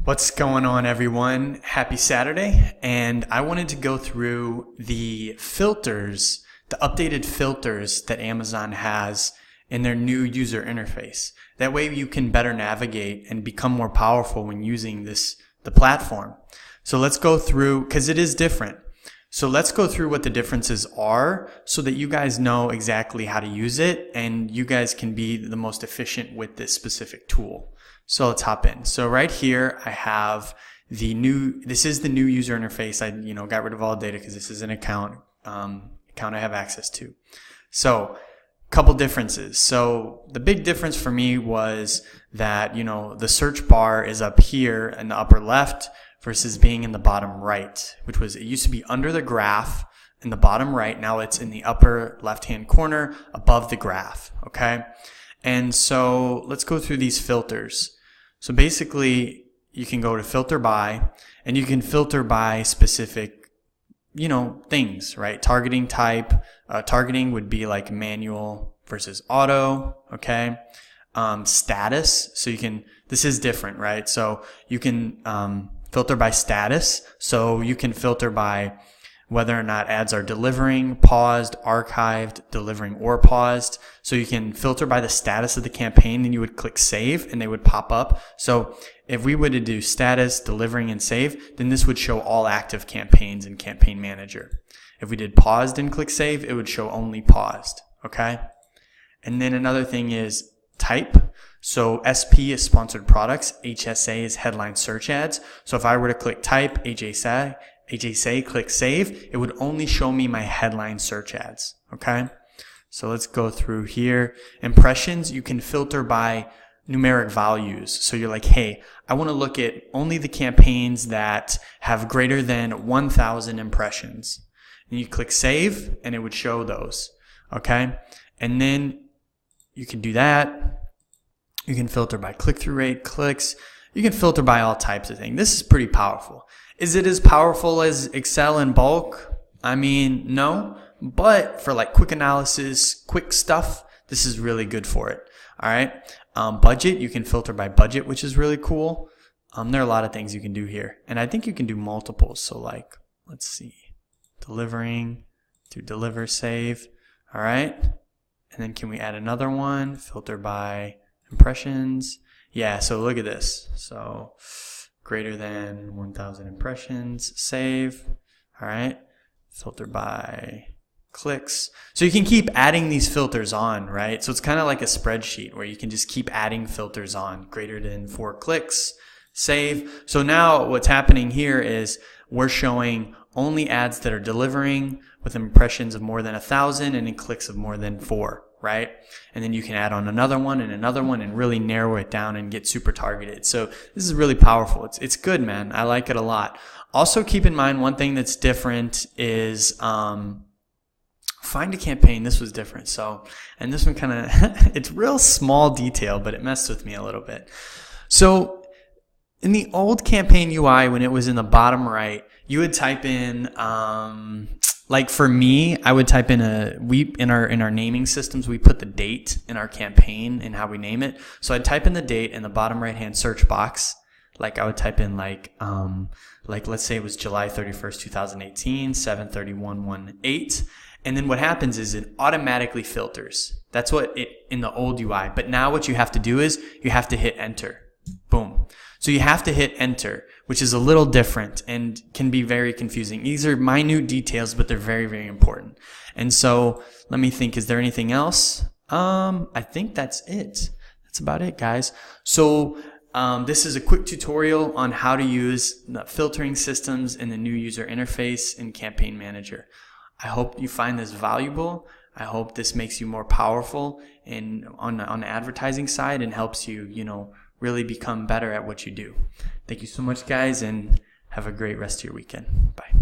What's going on, everyone? Happy Saturday. And I wanted to go through the filters, the updated filters that Amazon has in their new user interface. That way you can better navigate and become more powerful when using the platform. So let's go through, because it is different. So let's go through what the differences are so that you guys know exactly how to use it and you guys can be the most efficient with this specific tool. So let's hop in. So right here I have this is the new user interface. I got rid of all data because this is an account I have access to. So couple differences. So the big difference for me was that, the search bar is up here in the upper left versus being in the bottom right, it used to be under the graph in the bottom right. Now it's in the upper left-hand corner above the graph. Okay. And so let's go through these filters. So basically you can go to filter by and you can filter by specific, things, right? Targeting type, targeting would be like manual versus auto. Okay. Status. So this is different, right? So you can, filter by status. So you can filter by whether or not ads are delivering, paused, archived, delivering, or paused. So you can filter by the status of the campaign, and you would click save and they would pop up. So if we were to do status, delivering, and save, then this would show all active campaigns in Campaign Manager. If we did paused and click save, it would show only paused. Okay. And then another thing is type. So SP is sponsored products. HSA is headline search ads. So if I were to click type, HSA, click save, it would only show me my headline search ads. Okay. So let's go through here. Impressions, you can filter by numeric values. So you're like, hey, I want to look at only the campaigns that have greater than 1,000 impressions. And you click save and it would show those. Okay. And then you can do that. You can filter by click-through rate, clicks. You can filter by all types of things. This is pretty powerful. Is it as powerful as Excel in bulk? I mean, no. But for like quick analysis, quick stuff, this is really good for it. All right. Budget, you can filter by budget, which is really cool. There are a lot of things you can do here. And I think you can do multiples. So like, let's see, delivering, do deliver, save. All right. And then can we add another one? Filter by impressions. Yeah, so look at this. So greater than 1,000 impressions, save. All right. Filter by clicks. So you can keep adding these filters on, right? So it's kind of like a spreadsheet where you can just keep adding filters on. Greater than 4 clicks, save. So now what's happening here is we're showing only ads that are delivering with impressions of more than 1,000 and in clicks of more than 4. Right? And then you can add on another one and really narrow it down and get super targeted. So this is really powerful. It's good, man. I like it a lot. Also keep in mind one thing that's different is find a campaign. This was different. So, and this one kind of, it's real small detail, but it messed with me a little bit. So in the old campaign UI, when it was in the bottom right, you would type in, like for me, I would type in in our naming systems, we put the date in our campaign and how we name it. So I'd type in the date in the bottom right hand search box. Like I would type in like let's say it was July 31st, 2018, 7/31/18. And then what happens is it automatically filters. That's what it in the old UI. But now what you have to do is you have to hit enter. Boom. So you have to hit enter, which is a little different and can be very confusing. These are minute details, but they're very, very important. And so let me think, is there anything else? I think that's it. That's about it, guys. So this is a quick tutorial on how to use the filtering systems in the new user interface in Campaign Manager. I hope you find this valuable. I hope this makes you more powerful on the advertising side and helps you, really become better at what you do. Thank you so much, guys, and have a great rest of your weekend. Bye.